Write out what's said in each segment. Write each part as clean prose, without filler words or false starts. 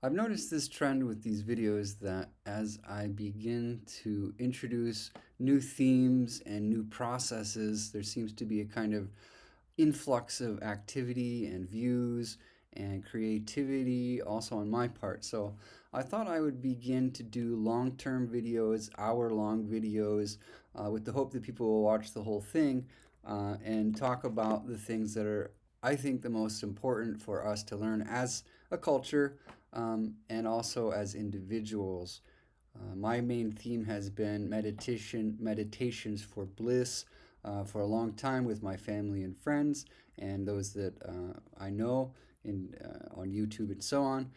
I've noticed this trend with these videos that as I begin to introduce new themes and new processes, there seems to be a kind of influx of activity and views and creativity also on my part. So I thought I would begin to do long-term videos, hour-long videos, with the hope that people will watch the whole thing and talk about the things that are, I think, the most important for us to learn as a culture and also as individuals. My main theme has been meditations for bliss for a long time with my family and friends and those that I know on YouTube and so on.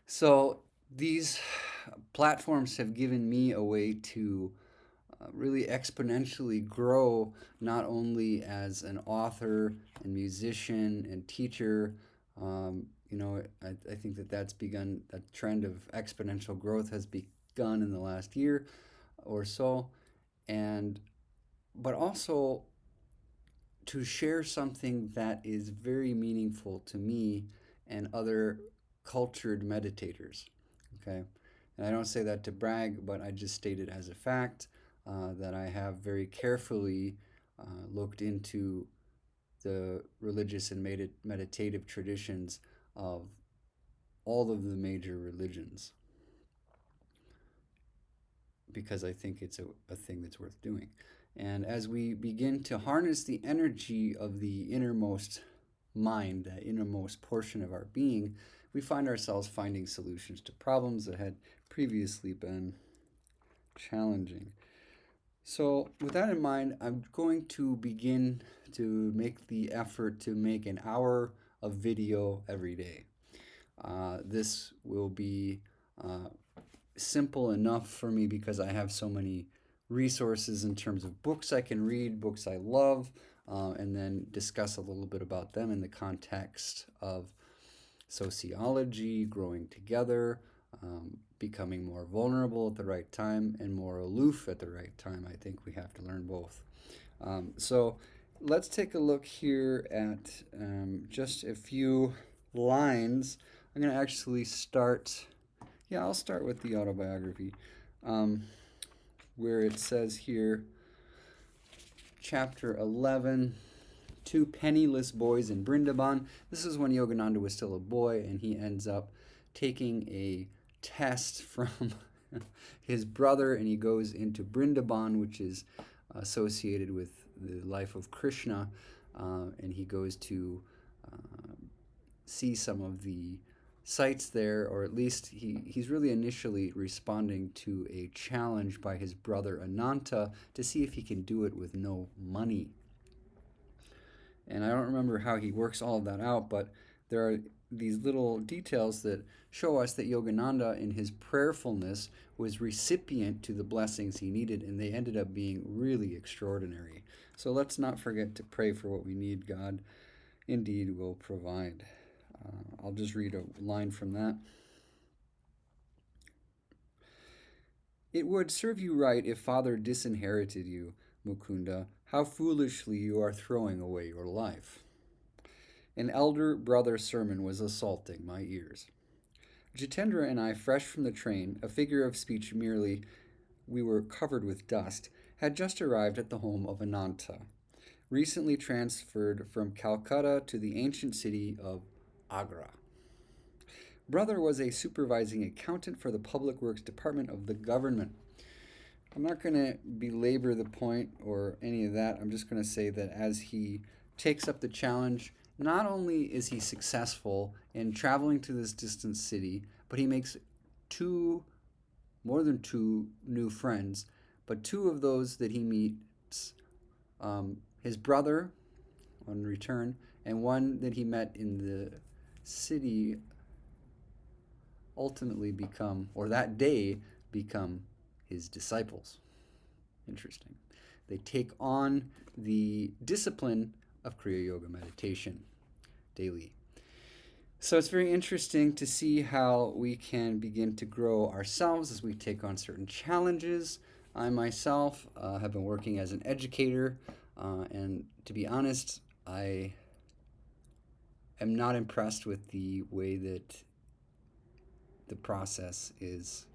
So these platforms have given me a way to really exponentially grow not only as an author and musician and teacher. I think that that's begun, that trend of exponential growth has begun in the last year or so. And but also to share something that is very meaningful to me and other cultured meditators. Okay. And I don't say that to brag, but I just state it as a fact that I have very carefully looked into the religious and meditative traditions of all of the major religions because I think it's a thing that's worth doing. And as we begin to harness the energy of the innermost mind, that innermost portion of our being, we find ourselves finding solutions to problems that had previously been challenging. So, with that in mind, I'm going to begin to make the effort to make an hour of video every day. This will be simple enough for me because I have so many resources in terms of books I can read, books I love, and then discuss a little bit about them in the context of sociology, growing together, becoming more vulnerable at the right time, and more aloof at the right time. I think we have to learn both. So let's take a look here at just a few lines. I'm going to actually start. Yeah, I'll start with the autobiography, where it says here, chapter 11, Two Penniless Boys in Brindaban. This is when Yogananda was still a boy, and he ends up taking a test from his brother, and he goes into Brindaban, which is associated with the life of Krishna, and he goes to see some of the sites there, or at least he's really initially responding to a challenge by his brother Ananta to see if he can do it with no money. And I don't remember how he works all of that out, but there are these little details that show us that Yogananda, in his prayerfulness, was recipient to the blessings he needed, and they ended up being really extraordinary. So let's not forget to pray for what we need. God indeed will provide. I'll just read a line from that. It would serve you right if Father disinherited you, Mukunda. How foolishly you are throwing away your life. An elder brother's sermon was assaulting my ears. Jitendra and I, fresh from the train, a figure of speech merely, we were covered with dust, had just arrived at the home of Ananta, recently transferred from Calcutta to the ancient city of Agra. Brother was a supervising accountant for the Public Works Department of the government. I'm not going to belabor the point or any of that. I'm just going to say that as he takes up the challenge, not only is he successful in traveling to this distant city, but he makes more than two new friends, but two of those that he meets, his brother on return, and one that he met in the city ultimately become, or that day become, his disciples. Interesting. They take on the discipline of Kriya Yoga meditation daily. So it's very interesting to see how we can begin to grow ourselves as we take on certain challenges. I myself have been working as an educator, and to be honest, I am not impressed with the way that the process is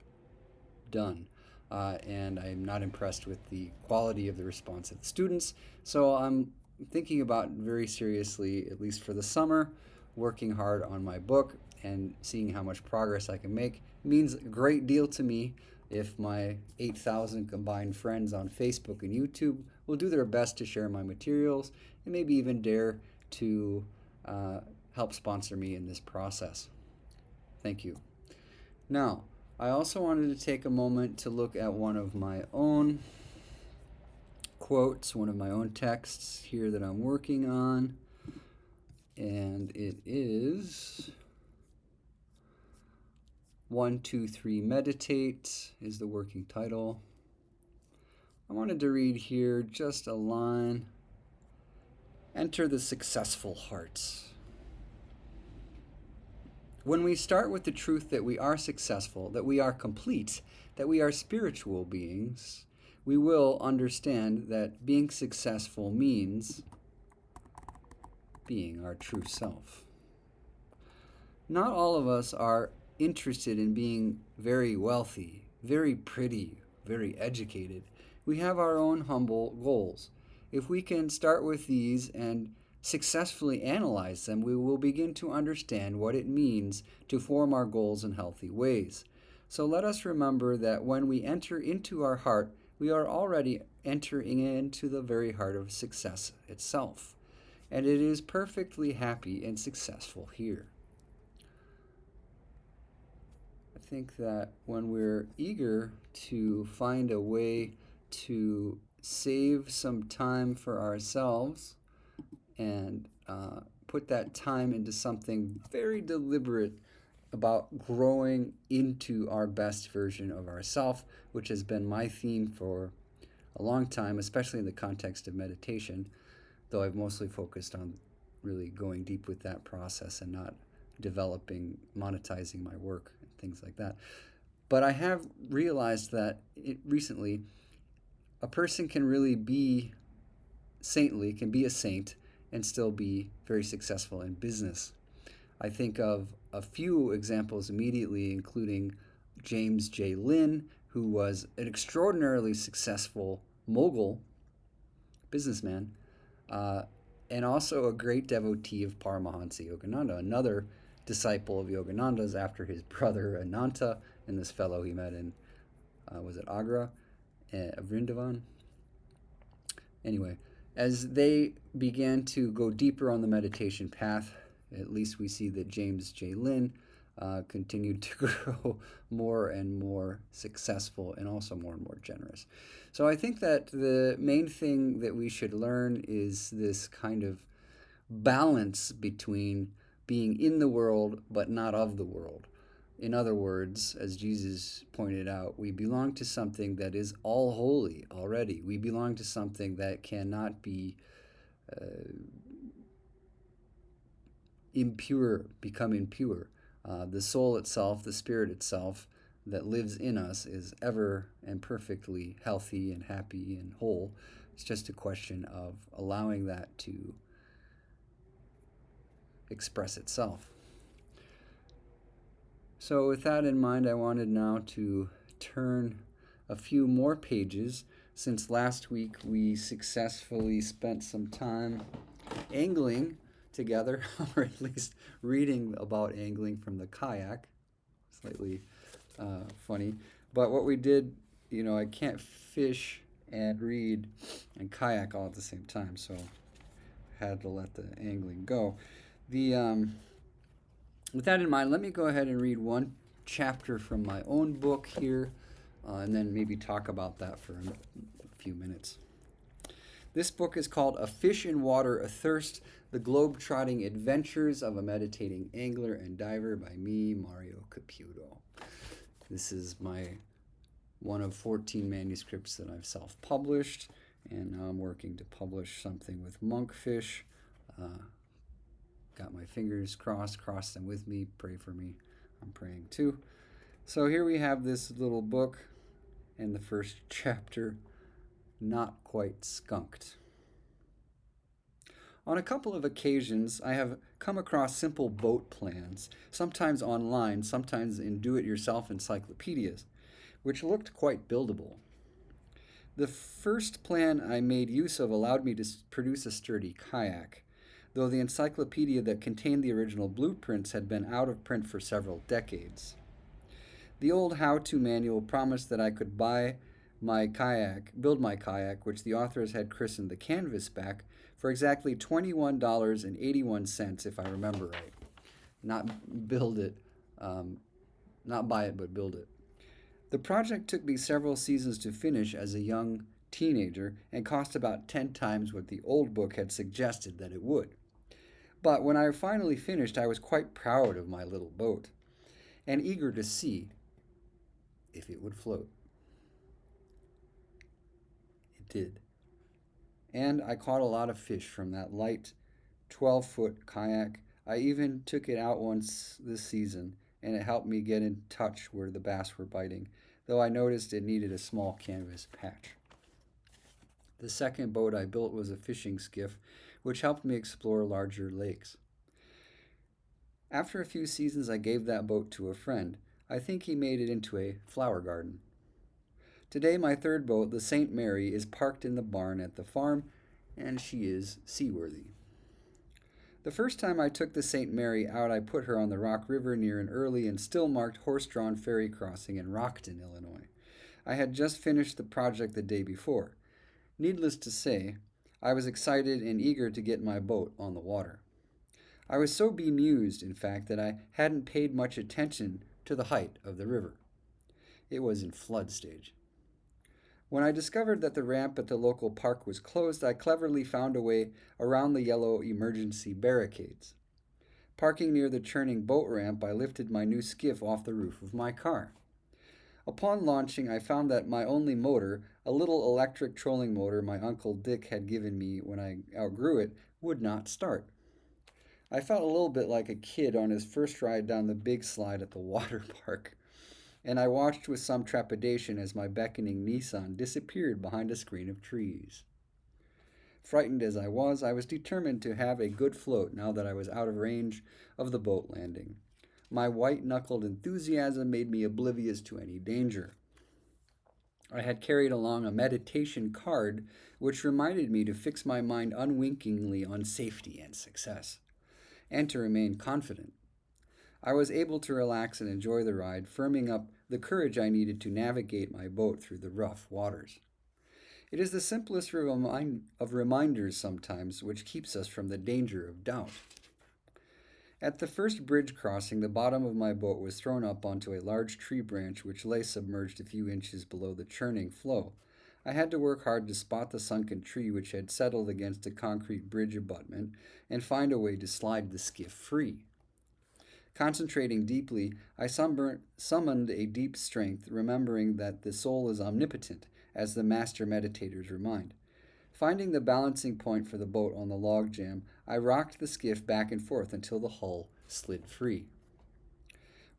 done. And I'm not impressed with the quality of the response of the students. So I'm thinking about very seriously, at least for the summer, working hard on my book and seeing how much progress I can make. It means a great deal to me if my 8,000 combined friends on Facebook and YouTube will do their best to share my materials and maybe even dare to help sponsor me in this process. Thank you. Now, I also wanted to take a moment to look at one of my own quotes, one of my own texts here that I'm working on. And it is 1, 2, 3 Meditate is the working title. I wanted to read here just a line. Enter the successful hearts. When we start with the truth that we are successful, that we are complete, that we are spiritual beings, we will understand that being successful means being our true self. Not all of us are interested in being very wealthy, very pretty, very educated. We have our own humble goals. If we can start with these and successfully analyze them, we will begin to understand what it means to form our goals in healthy ways. So let us remember that when we enter into our heart, we are already entering into the very heart of success itself. And it is perfectly happy and successful here. I think that when we're eager to find a way to save some time for ourselves and put that time into something very deliberate about growing into our best version of ourself, which has been my theme for a long time, especially in the context of meditation, though I've mostly focused on really going deep with that process and not monetizing my work and things like that. But I have realized that recently a person can really be saintly, can be a saint, and still be very successful in business. I think of a few examples immediately, including James J. Lin, who was an extraordinarily successful mogul businessman, and also a great devotee of Paramahansa Yogananda, another disciple of Yogananda's after his brother Ananta and this fellow he met in, was it Agra, Vrindavan? Anyway, as they began to go deeper on the meditation path, at least we see that James J. Lin continued to grow more and more successful and also more and more generous. So I think that the main thing that we should learn is this kind of balance between being in the world but not of the world. In other words, as Jesus pointed out, we belong to something that is all holy already. We belong to something that cannot be become impure. The soul itself, the spirit itself that lives in us is ever and perfectly healthy and happy and whole. It's just a question of allowing that to express itself. So with that in mind, I wanted now to turn a few more pages. Since last week we successfully spent some time angling together, or at least reading about angling from the kayak. Slightly funny. But what we did, I can't fish and read and kayak all at the same time, so I had to let the angling go. With that in mind, let me go ahead and read one chapter from my own book here, and then maybe talk about that for a few minutes. This book is called A Fish in Water Athirst, The Globe-Trotting Adventures of a Meditating Angler and Diver by me, Mario Caputo. This is one of 14 manuscripts that I've self-published, and now I'm working to publish something with monkfish. Got my fingers crossed, cross them with me, pray for me. I'm praying too. So here we have this little book, and the first chapter, Not Quite Skunked. On a couple of occasions, I have come across simple boat plans, sometimes online, sometimes in do it yourself encyclopedias, which looked quite buildable. The first plan I made use of allowed me to produce a sturdy kayak, though the encyclopedia that contained the original blueprints had been out of print for several decades. The old how to manual promised that I could build my kayak, which the authors had christened the Canvasback, for exactly $21.81, if I remember right. Not build it, not buy it, but build it. The project took me several seasons to finish as a young teenager and cost about 10 times what the old book had suggested that it would. But when I finally finished, I was quite proud of my little boat and eager to see if it would float. It did. And I caught a lot of fish from that light 12-foot kayak. I even took it out once this season, and it helped me get in touch where the bass were biting, though I noticed it needed a small canvas patch. The second boat I built was a fishing skiff, which helped me explore larger lakes. After a few seasons, I gave that boat to a friend. I think he made it into a flower garden. Today, my third boat, the St. Mary, is parked in the barn at the farm, and she is seaworthy. The first time I took the St. Mary out, I put her on the Rock River near an early and still marked horse-drawn ferry crossing in Rockton, Illinois. I had just finished the project the day before. Needless to say, I was excited and eager to get my boat on the water. I was so bemused, in fact, that I hadn't paid much attention to the height of the river. It was in flood stage. When I discovered that the ramp at the local park was closed, I cleverly found a way around the yellow emergency barricades. Parking near the churning boat ramp, I lifted my new skiff off the roof of my car. Upon launching, I found that my only motor, a little electric trolling motor my Uncle Dick had given me when I outgrew it, would not start. I felt a little bit like a kid on his first ride down the big slide at the water park, and I watched with some trepidation as my beckoning Nissan disappeared behind a screen of trees. Frightened as I was determined to have a good float now that I was out of range of the boat landing. My white-knuckled enthusiasm made me oblivious to any danger. I had carried along a meditation card which reminded me to fix my mind unwinkingly on safety and success, and to remain confident. I was able to relax and enjoy the ride, firming up the courage I needed to navigate my boat through the rough waters. It is the simplest of reminders sometimes which keeps us from the danger of doubt. At the first bridge crossing, the bottom of my boat was thrown up onto a large tree branch which lay submerged a few inches below the churning flow. I had to work hard to spot the sunken tree which had settled against a concrete bridge abutment and find a way to slide the skiff free. Concentrating deeply, I summoned a deep strength, remembering that the soul is omnipotent, as the master meditators remind. Finding the balancing point for the boat on the log jam, I rocked the skiff back and forth until the hull slid free.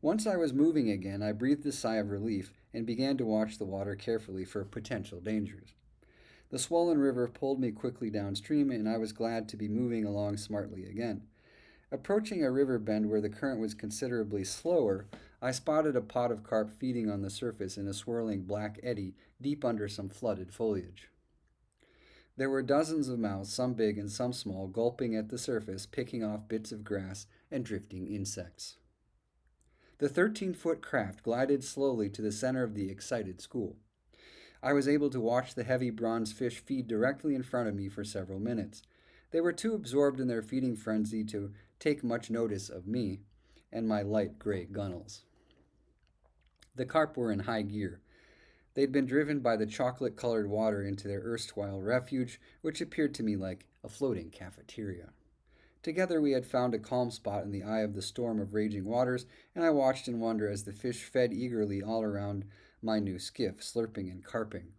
Once I was moving again, I breathed a sigh of relief and began to watch the water carefully for potential dangers. The swollen river pulled me quickly downstream, and I was glad to be moving along smartly again. Approaching a river bend where the current was considerably slower, I spotted a pod of carp feeding on the surface in a swirling black eddy deep under some flooded foliage. There were dozens of mouths, some big and some small, gulping at the surface, picking off bits of grass and drifting insects. The 13-foot craft glided slowly to the center of the excited school. I was able to watch the heavy bronze fish feed directly in front of me for several minutes. They were too absorbed in their feeding frenzy to take much notice of me and my light gray gunnels. The carp were in high gear. They'd been driven by the chocolate-colored water into their erstwhile refuge, which appeared to me like a floating cafeteria. Together we had found a calm spot in the eye of the storm of raging waters, and I watched in wonder as the fish fed eagerly all around my new skiff, slurping and carping.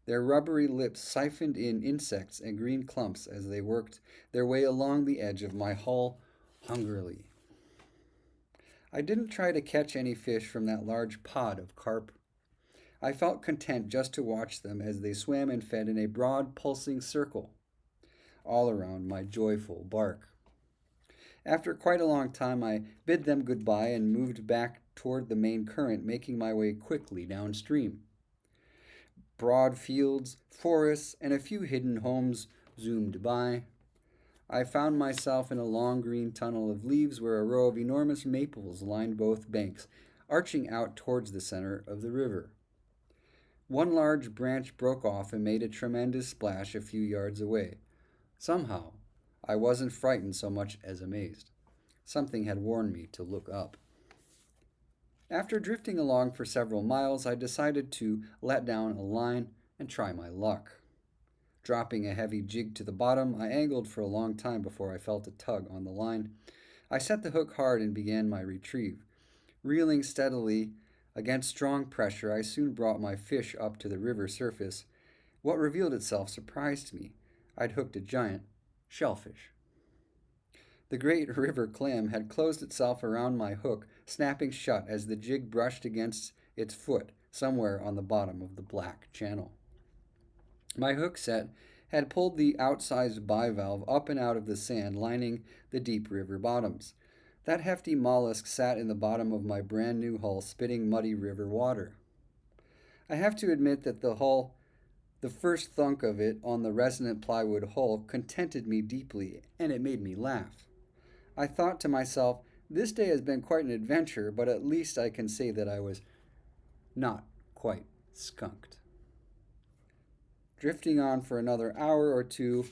Their rubbery lips siphoned in insects and green clumps as they worked their way along the edge of my hull hungrily. I didn't try to catch any fish from that large pod of carp. I felt content just to watch them as they swam and fed in a broad, pulsing circle. all around my joyful bark. After quite a long time, I bid them goodbye and moved back toward the main current, making my way quickly downstream. Broad fields, forests, and a few hidden homes zoomed by. I found myself in a long green tunnel of leaves where a row of enormous maples lined both banks, arching out towards the center of the river. One large branch broke off and made a tremendous splash a few yards away. Somehow, I wasn't frightened so much as amazed. Something had warned me to look up. After drifting along for several miles, I decided to let down a line and try my luck. Dropping a heavy jig to the bottom, I angled for a long time before I felt a tug on the line. I set the hook hard and began my retrieve. Reeling steadily against strong pressure, I soon brought my fish up to the river surface. What revealed itself surprised me. I'd hooked a giant shellfish. The great river clam had closed itself around my hook, snapping shut as the jig brushed against its foot somewhere on the bottom of the black channel. My hook set had pulled the outsized bivalve up and out of the sand lining the deep river bottoms. That hefty mollusk sat in the bottom of my brand new hull, spitting muddy river water. I have to admit that the first thunk of it on the resonant plywood hull contented me deeply, and it made me laugh. I thought to myself, this day has been quite an adventure, but at least I can say that I was not quite skunked. Drifting on for another hour or two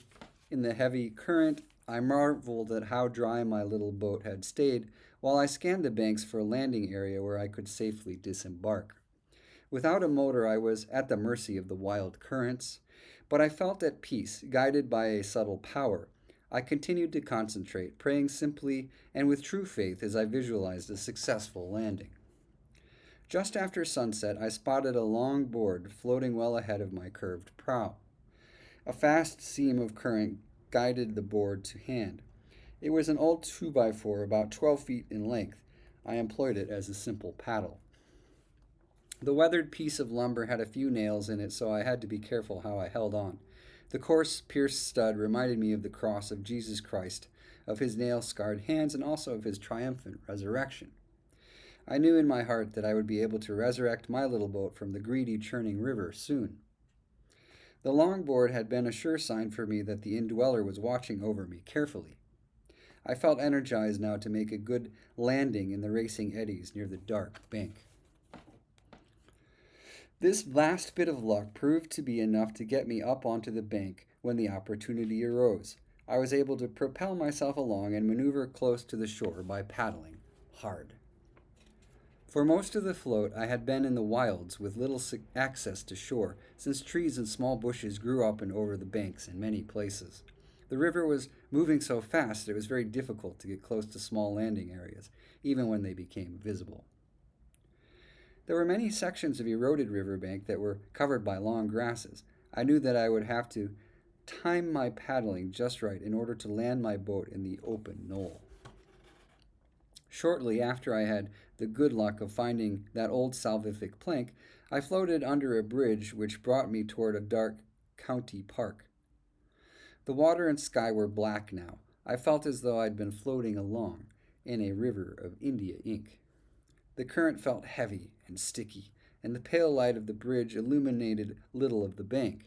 in the heavy current, I marveled at how dry my little boat had stayed while I scanned the banks for a landing area where I could safely disembark. Without a motor, I was at the mercy of the wild currents, but I felt at peace, guided by a subtle power. I continued to concentrate, praying simply and with true faith as I visualized a successful landing. Just after sunset, I spotted a long board floating well ahead of my curved prow. A fast seam of current guided the board to hand. It was an old 2x4 about 12 feet in length. I employed it as a simple paddle. The weathered piece of lumber had a few nails in it, so I had to be careful how I held on. The coarse, pierced stud reminded me of the cross of Jesus Christ, of his nail-scarred hands, and also of his triumphant resurrection. I knew in my heart that I would be able to resurrect my little boat from the greedy, churning river soon. The longboard had been a sure sign for me that the indweller was watching over me carefully. I felt energized now to make a good landing in the racing eddies near the dark bank. This last bit of luck proved to be enough to get me up onto the bank when the opportunity arose. I was able to propel myself along and maneuver close to the shore by paddling hard. For most of the float, I had been in the wilds with little access to shore, since trees and small bushes grew up and over the banks in many places. The river was moving so fast it was very difficult to get close to small landing areas, even when they became visible. There were many sections of eroded riverbank that were covered by long grasses. I knew that I would have to time my paddling just right in order to land my boat in the open knoll. Shortly after I had the good luck of finding that old salvific plank, I floated under a bridge which brought me toward a dark county park. The water and sky were black now. I felt as though I'd been floating along in a river of India ink. The current felt heavy and sticky, and the pale light of the bridge illuminated little of the bank,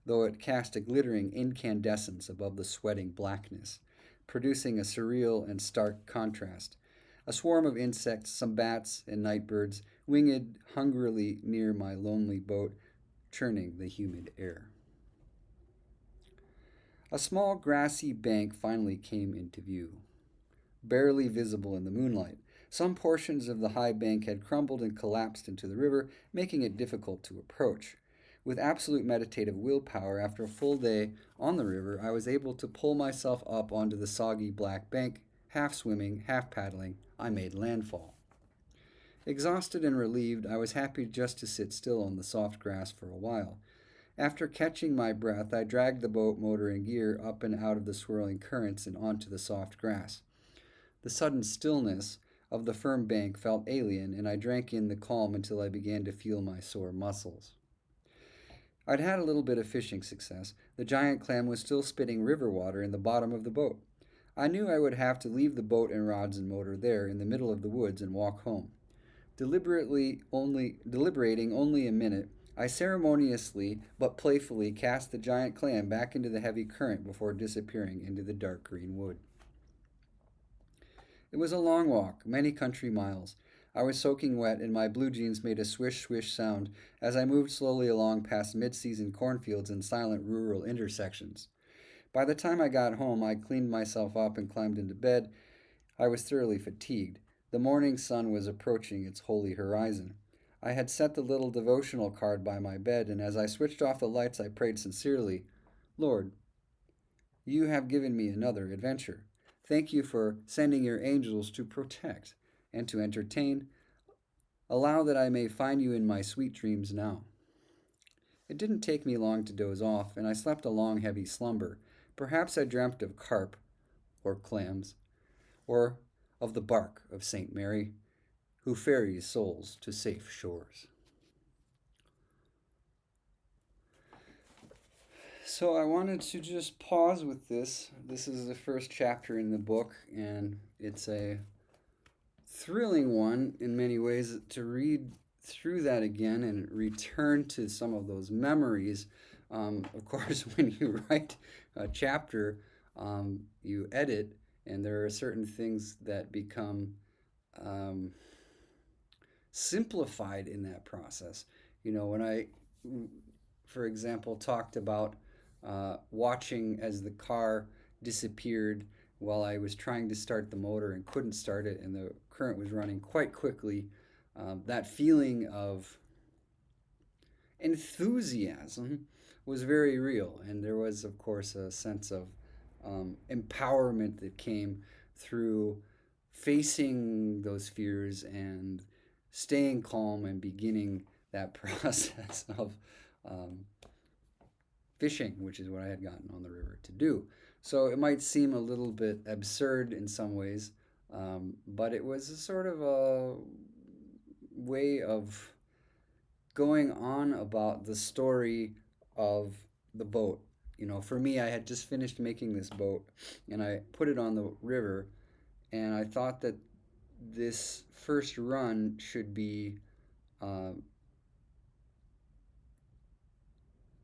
though it cast a glittering incandescence above the sweating blackness, producing a surreal and stark contrast. A swarm of insects, some bats and night birds, winged hungrily near my lonely boat, churning the humid air. A small grassy bank finally came into view, barely visible in the moonlight. Some portions of the high bank had crumbled and collapsed into the river, making it difficult to approach. With absolute meditative willpower, after a full day on the river, I was able to pull myself up onto the soggy black bank. Half swimming, half paddling, I made landfall. Exhausted and relieved, I was happy just to sit still on the soft grass for a while. After catching my breath, I dragged the boat motor and gear up and out of the swirling currents and onto the soft grass. The sudden stillness of the firm bank felt alien, and I drank in the calm until I began to feel my sore muscles. I'd had a little bit of fishing success. The giant clam was still spitting river water in the bottom of the boat. I knew I would have to leave the boat and rods and motor there in the middle of the woods and walk home. Deliberating only a minute, I ceremoniously but playfully cast the giant clam back into the heavy current before disappearing into the dark green wood. It was a long walk, many country miles. I was soaking wet, and my blue jeans made a swish swish sound as I moved slowly along past mid season cornfields and silent rural intersections. By the time I got home, I cleaned myself up and climbed into bed. I was thoroughly fatigued. The morning sun was approaching its holy horizon. I had set the little devotional card by my bed, and as I switched off the lights, I prayed sincerely, Lord, you have given me another adventure. Thank you for sending your angels to protect and to entertain. Allow that I may find you in my sweet dreams now. It didn't take me long to doze off, and I slept a long, heavy slumber. Perhaps I dreamt of carp, or clams, or of the bark of St. Mary, who ferries souls to safe shores. So I wanted to just pause with this. This is the first chapter in the book, and it's a thrilling one in many ways to read through that again and return to some of those memories. Of course, when you write a chapter, you edit, and there are certain things that become simplified in that process. When I, for example, talked about watching as the car disappeared while I was trying to start the motor and couldn't start it, and the current was running quite quickly. That feeling of enthusiasm was very real, and there was, of course, a sense of empowerment that came through facing those fears and staying calm and beginning that process of fishing, which is what I had gotten on the river to do. So it might seem a little bit absurd in some ways, but it was a sort of a way of going on about the story of the boat. For me, I had just finished making this boat, and I put it on the river, and I thought that this first run should be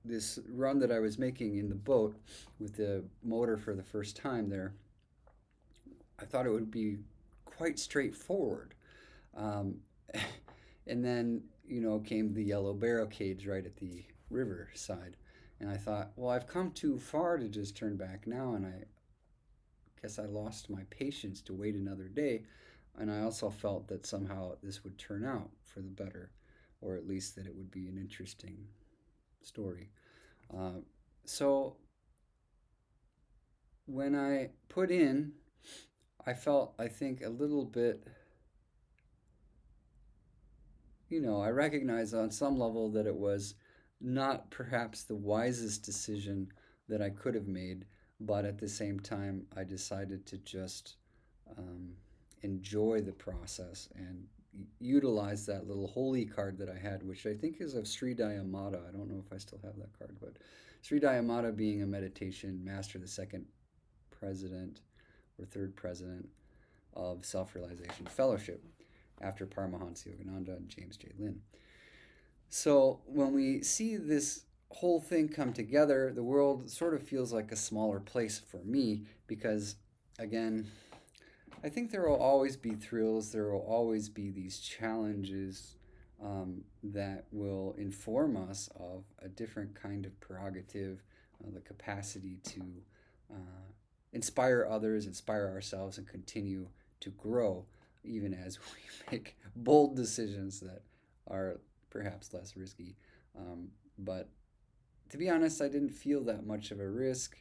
this run that I was making in the boat with the motor for the first time there. I thought it would be quite straightforward. Um, and then, came the yellow barricades right at the river side. And I thought, well, I've come too far to just turn back now, and I guess I lost my patience to wait another day. And I also felt that somehow this would turn out for the better, or at least that it would be an interesting story. So when I put in, I felt, I think, a little bit, I recognized on some level that it was not perhaps the wisest decision that I could have made, but at the same time, I decided to just enjoy the process and utilize that little holy card that I had, which I think is of Sri Dayamata. I don't know if I still have that card, but Sri Dayamata being a meditation master, the second president or third president of Self-Realization Fellowship after Paramahansa Yogananda and James J. Lin. So when we see this whole thing come together, the world sort of feels like a smaller place for me because, again, I think there will always be thrills, there will always be these challenges that will inform us of a different kind of prerogative, the capacity to inspire others, inspire ourselves, and continue to grow, even as we make bold decisions that are perhaps less risky. But to be honest, I didn't feel that much of a risk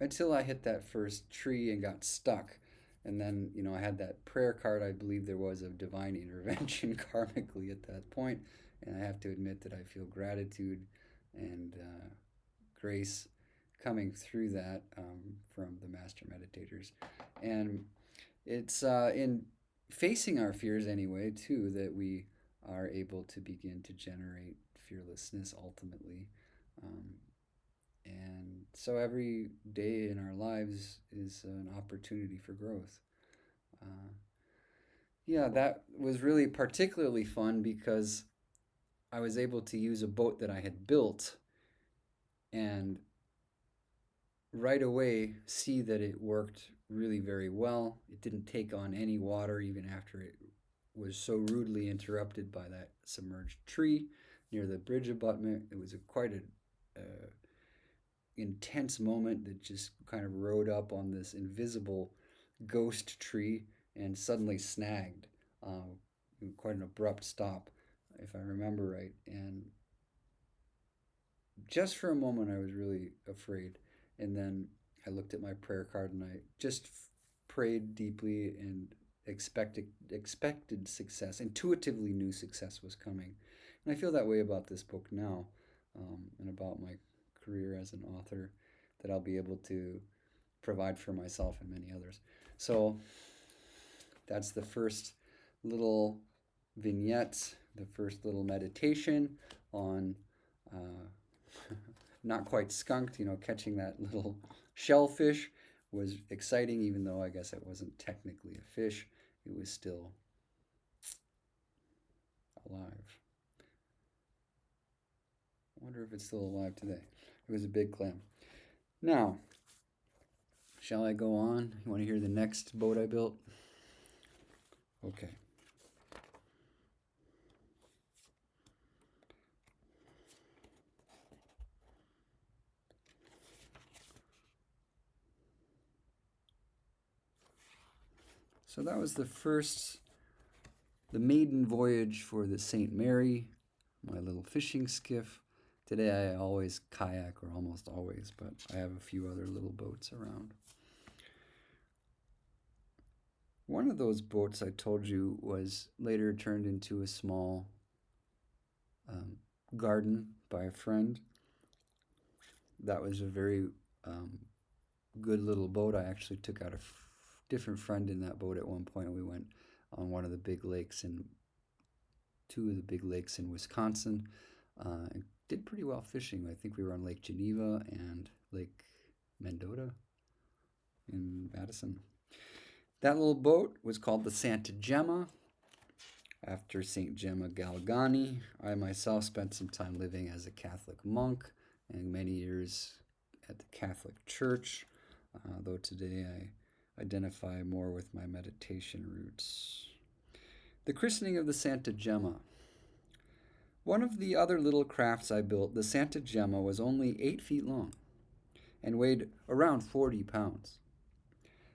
until I hit that first tree and got stuck. And then, I had that prayer card. I believe there was a divine intervention karmically at that point. And I have to admit that I feel gratitude and grace coming through that from the master meditators. And it's in facing our fears anyway, too, that we are able to begin to generate fearlessness ultimately. Um, and so every day in our lives is an opportunity for growth. Uh, yeah, that was really particularly fun because I was able to use a boat that I had built and right away see that it worked really very well. It didn't take on any water even after it was so rudely interrupted by that submerged tree near the bridge abutment. It was quite a intense moment that just kind of rode up on this invisible ghost tree and suddenly snagged. Quite an abrupt stop, if I remember right. And just for a moment, I was really afraid. And then I looked at my prayer card and I just prayed deeply and expected success. Intuitively knew success was coming. And I feel that way about this book now, and about my career as an author, that I'll be able to provide for myself and many others. So that's the first little vignette, the first little meditation on not quite skunked, catching that little shellfish was exciting, even though I guess it wasn't technically a fish. It was still alive. I wonder if it's still alive today. It was a big clam. Now, shall I go on? You want to hear the next boat I built? Okay. So that was the maiden voyage for the St. Mary, my little fishing skiff. Today I always kayak, or almost always, but I have a few other little boats around. One of those boats I told you was later turned into a small garden by a friend. That was a very good little boat. I actually took out a different friend in that boat at one point. We went on one of the big lakes in two of the big lakes in Wisconsin. And did pretty well fishing. I think we were on Lake Geneva and Lake Mendota in Madison. That little boat was called the Santa Gemma, after St. Gemma Galgani. I myself spent some time living as a Catholic monk and many years at the Catholic Church, though today I identify more with my meditation roots. The christening of the Santa Gemma. One of the other little crafts I built, the Santa Gemma, was only 8 feet long and weighed around 40 pounds.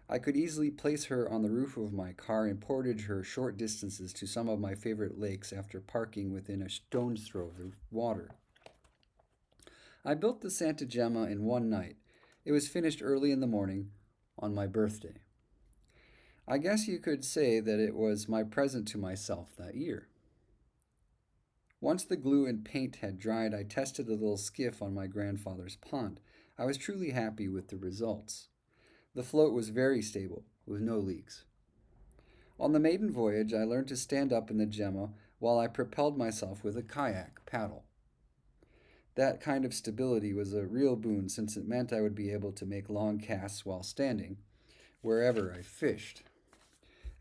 I could easily place her on the roof of my car and portage her short distances to some of my favorite lakes after parking within a stone's throw of the water. I built the Santa Gemma in one night. It was finished early in the morning on my birthday. I guess you could say that it was my present to myself that year. Once the glue and paint had dried, I tested the little skiff on my grandfather's pond. I was truly happy with the results. The float was very stable, with no leaks. On the maiden voyage, I learned to stand up in the Gemma while I propelled myself with a kayak paddle. That kind of stability was a real boon, since it meant I would be able to make long casts while standing, wherever I fished.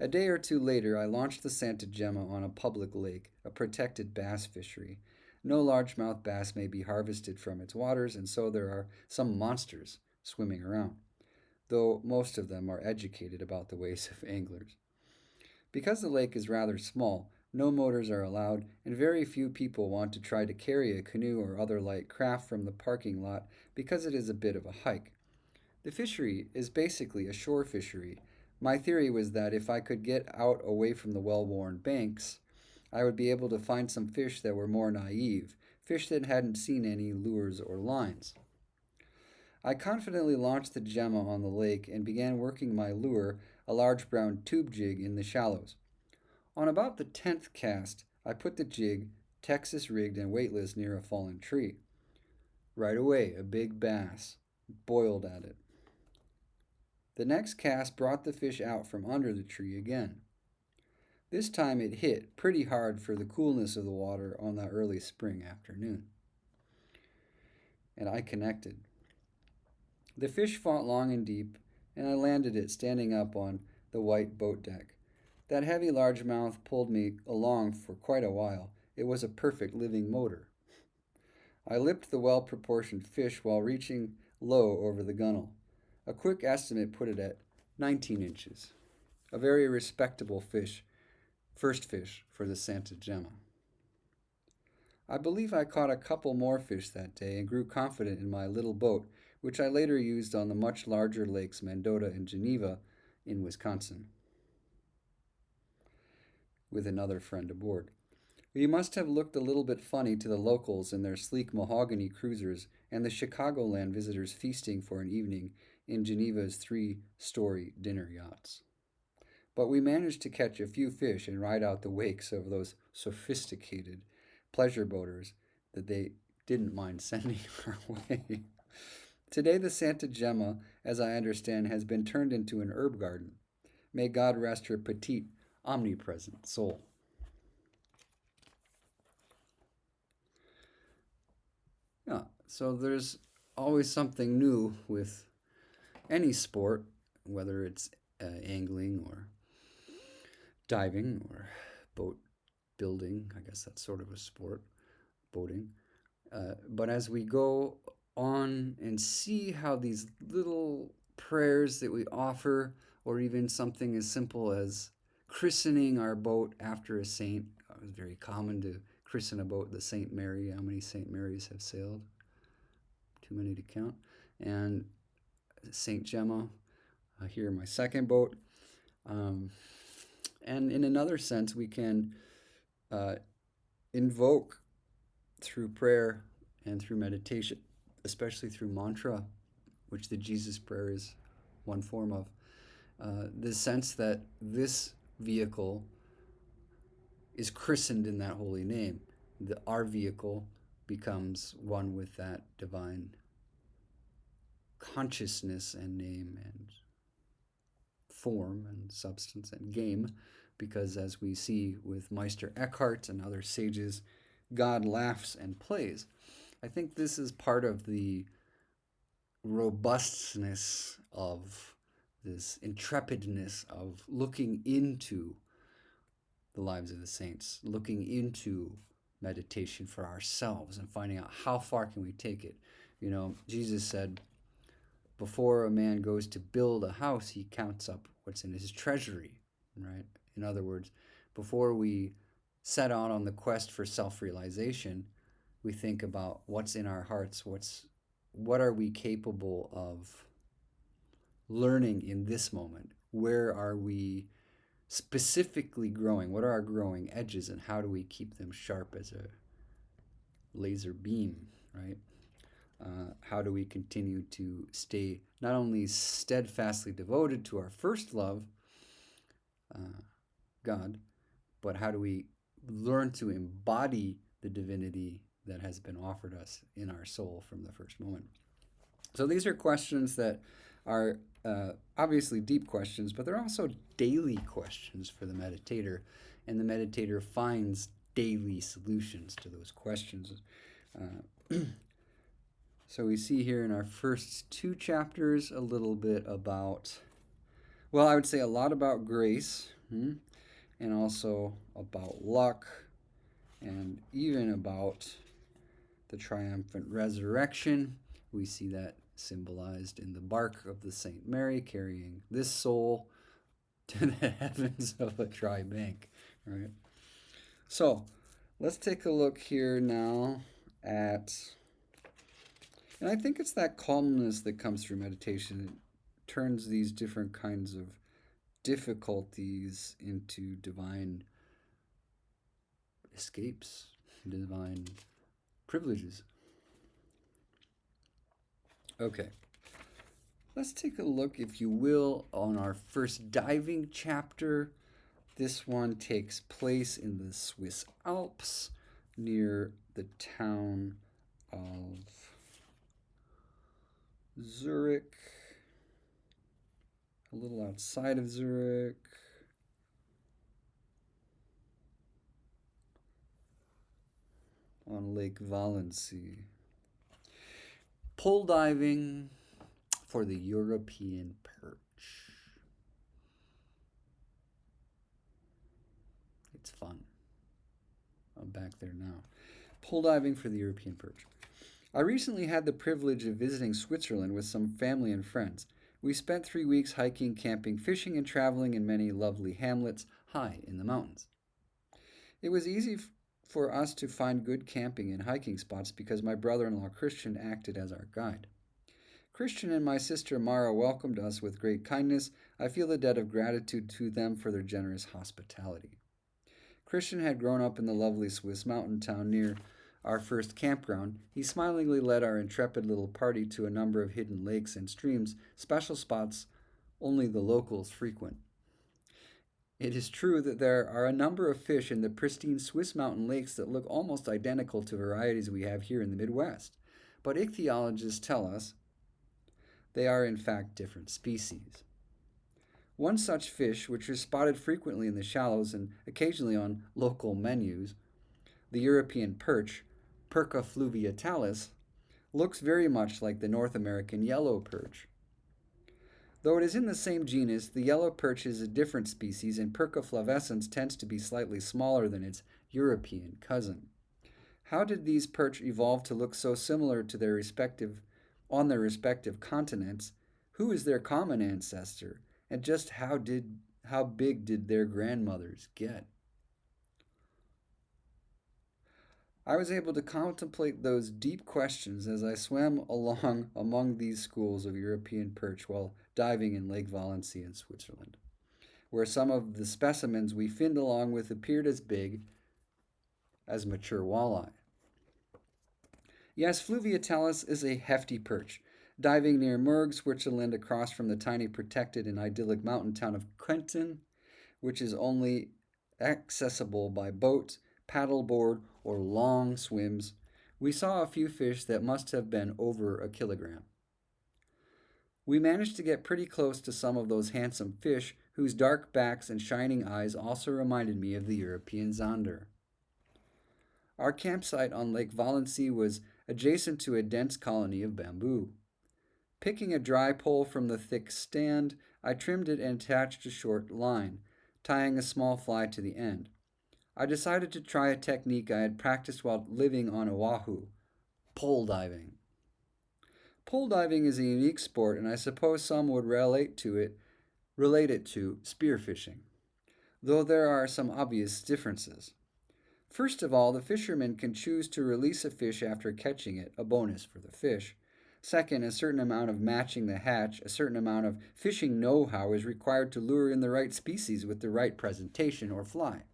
A day or two later, I launched the Santa Gemma on a public lake, a protected bass fishery. No largemouth bass may be harvested from its waters, and so there are some monsters swimming around, though most of them are educated about the ways of anglers. Because the lake is rather small, no motors are allowed, and very few people want to try to carry a canoe or other light craft from the parking lot because it is a bit of a hike. The fishery is basically a shore fishery. My theory was that if I could get out away from the well-worn banks, I would be able to find some fish that were more naive, fish that hadn't seen any lures or lines. I confidently launched the Gemma on the lake and began working my lure, a large brown tube jig, in the shallows. On about the 10th cast, I put the jig, Texas rigged and weightless, near a fallen tree. Right away, a big bass boiled at it. The next cast brought the fish out from under the tree again. This time it hit pretty hard for the coolness of the water on that early spring afternoon. And I connected. The fish fought long and deep, and I landed it standing up on the white boat deck. That heavy largemouth pulled me along for quite a while. It was a perfect living motor. I lipped the well-proportioned fish while reaching low over the gunwale. A quick estimate put it at 19 inches. A very respectable fish, first fish for the Santa Gemma. I believe I caught a couple more fish that day and grew confident in my little boat, which I later used on the much larger lakes Mendota and Geneva in Wisconsin, with another friend aboard. We must have looked a little bit funny to the locals in their sleek mahogany cruisers and the Chicagoland visitors feasting for an evening in Geneva's 3-story dinner yachts. But we managed to catch a few fish and ride out the wakes of those sophisticated pleasure boaters that they didn't mind sending our way. Today the Santa Gemma, as I understand, has been turned into an herb garden. May God rest her petite, omnipresent soul. Yeah, so there's always something new with any sport, whether it's angling or diving or boat building. I guess that's sort of a sport, boating. But as we go on and see how these little prayers that we offer, or even something as simple as christening our boat after a saint, it was very common to christen a boat the St. Mary. How many St. Marys have sailed? Too many to count. And St. Gemma, here my second boat. And in another sense, we can invoke through prayer and through meditation, especially through mantra, which the Jesus prayer is one form of, the sense that this vehicle is christened in that holy name. Our vehicle becomes one with that divine consciousness and name and form and substance and game, because as we see with Meister Eckhart and other sages, God laughs and plays. I think this is part of the robustness of this intrepidness of looking into the lives of the saints, looking into meditation for ourselves and finding out how far can we take it. You know, Jesus said, before a man goes to build a house, he counts up what's in his treasury, right? In other words, before we set out on the quest for self-realization, we think about what's in our hearts, what are we capable of learning in this moment? Where are we specifically growing? What are our growing edges, and how do we keep them sharp as a laser beam, right? How do we continue to stay not only steadfastly devoted to our first love, God, but how do we learn to embody the divinity that has been offered us in our soul from the first moment? So these are questions that are obviously deep questions, but they're also daily questions for the meditator, and the meditator finds daily solutions to those questions. So we see here in our first 2 chapters a little bit about, well, I would say a lot about grace, and also about luck, and even about the triumphant resurrection. We see that symbolized in the bark of the St. Mary carrying this soul to the heavens of a dry bank, right? So let's take a look here now at, and I think it's that calmness that comes through meditation. It turns these different kinds of difficulties into divine escapes, divine privileges. Okay, let's take a look, if you will, on our first diving chapter. This one takes place in the Swiss Alps near the town of Zurich, a little outside of Zurich. on Lake Valency. Pole diving for the European perch. It's fun. I'm back there now. Pole diving for the European perch. I recently had the privilege of visiting Switzerland with some family and friends. We spent 3 weeks hiking, camping, fishing, and traveling in many lovely hamlets high in the mountains. It was easy for us to find good camping and hiking spots because my brother in law Christian acted as our guide. Christian and my sister Mara welcomed us with great kindness. I feel a debt of gratitude to them for their generous hospitality. Christian had grown up in the lovely Swiss mountain town near our first campground. He smilingly led our intrepid little party to a number of hidden lakes and streams, special spots only the locals frequent. It is true that there are a number of fish in the pristine Swiss mountain lakes that look almost identical to varieties we have here in the Midwest, but ichthyologists tell us they are in fact different species. One such fish, which is spotted frequently in the shallows and occasionally on local menus, the European perch, Perca fluviatalis, looks very much like the North American yellow perch. Though it is in the same genus, the yellow perch is a different species, and Perca flavescens tends to be slightly smaller than its European cousin. How did these perch evolve to look so similar to their respective continents? Who is their common ancestor? And just how big did their grandmothers get? I was able to contemplate those deep questions as I swam along among these schools of European perch while diving in Lake Valency in Switzerland, where some of the specimens we finned along with appeared as big as mature walleye. Yes, fluviatalis is a hefty perch. Diving near Murg, Switzerland, across from the tiny protected and idyllic mountain town of Quentin, which is only accessible by boat, paddleboard, or long swims, we saw a few fish that must have been over a kilogram. We managed to get pretty close to some of those handsome fish whose dark backs and shining eyes also reminded me of the European zander. Our campsite on Lake Valency was adjacent to a dense colony of bamboo. Picking a dry pole from the thick stand, I trimmed it and attached a short line, tying a small fly to the end. I decided to try a technique I had practiced while living on Oahu, pole diving. Pole diving is a unique sport, and I suppose some would relate it to spearfishing, though there are some obvious differences. First of all, the fisherman can choose to release a fish after catching it, a bonus for the fish. Second, a certain amount of matching the hatch, a certain amount of fishing know-how is required to lure in the right species with the right presentation or fly.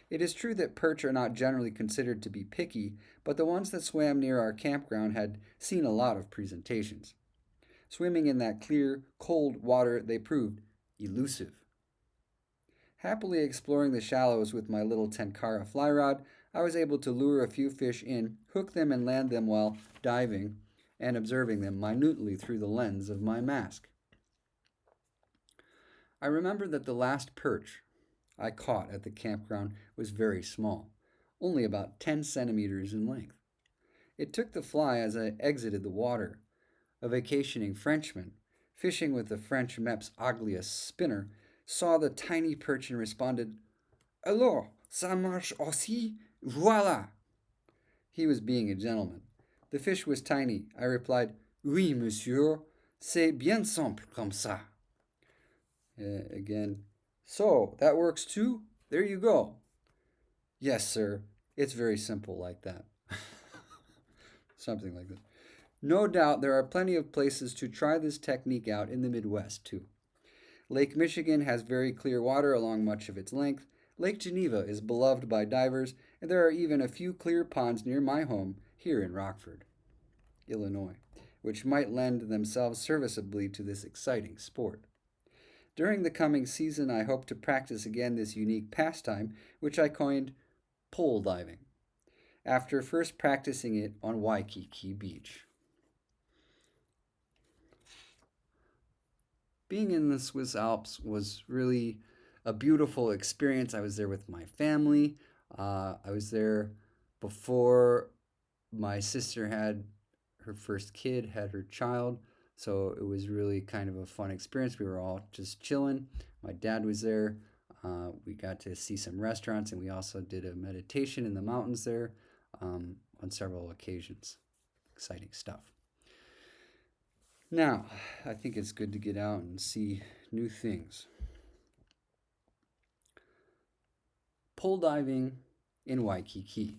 It is true that perch are not generally considered to be picky, but the ones that swam near our campground had seen a lot of presentations. Swimming in that clear, cold water, they proved elusive. Happily exploring the shallows with my little tenkara fly rod, I was able to lure a few fish in, hook them and land them while diving and observing them minutely through the lens of my mask. I remember that the last perch I caught at the campground was very small, only about 10 centimeters in length. It took the fly as I exited the water. A vacationing Frenchman, fishing with the French Mep's ugliest spinner, saw the tiny perch and responded, "Alors, ça marche aussi? Voilà!" He was being a gentleman. The fish was tiny. I replied, "Oui, monsieur, c'est bien simple comme ça." Again, "So, that works too? There you go." "Yes, sir, it's very simple like that." Something like that. No doubt there are plenty of places to try this technique out in the Midwest, too. Lake Michigan has very clear water along much of its length. Lake Geneva is beloved by divers, and there are even a few clear ponds near my home here in Rockford, Illinois, which might lend themselves serviceably to this exciting sport. During the coming season, I hope to practice again this unique pastime, which I coined pole diving, after first practicing it on Waikiki Beach. Being in the Swiss Alps was really a beautiful experience. I was there with my family. I was there before my sister had her first kid, had her child. So it was really kind of a fun experience. We were all just chilling. My dad was there. We got to see some restaurants, and we also did a meditation in the mountains there on several occasions. Exciting stuff. Now, I think it's good to get out and see new things. Pole diving in Waikiki.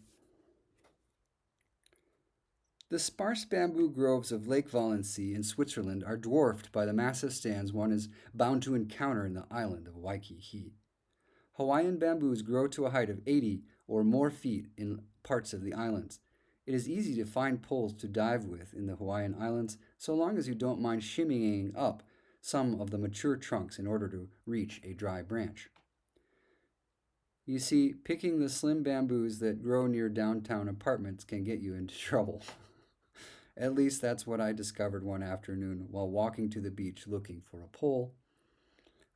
The sparse bamboo groves of Lake Walensee in Switzerland are dwarfed by the massive stands one is bound to encounter in the island of Waikiki. Hawaiian bamboos grow to a height of 80 or more feet in parts of the islands. It is easy to find poles to dive with in the Hawaiian Islands so long as you don't mind shimmying up some of the mature trunks in order to reach a dry branch. You see, picking the slim bamboos that grow near downtown apartments can get you into trouble. At least that's what I discovered one afternoon while walking to the beach looking for a pole.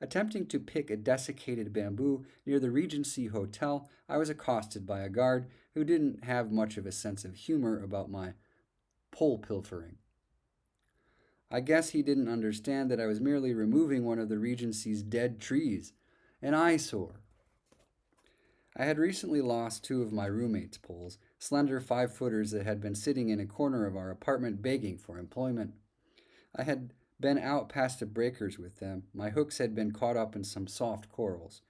Attempting to pick a desiccated bamboo near the Regency Hotel, I was accosted by a guard who didn't have much of a sense of humor about my pole pilfering. I guess he didn't understand that I was merely removing one of the Regency's dead trees, an eyesore. I had recently lost two of my roommate's poles, slender 5-footers that had been sitting in a corner of our apartment begging for employment. I had been out past the breakers with them. My hooks had been caught up in some soft corals.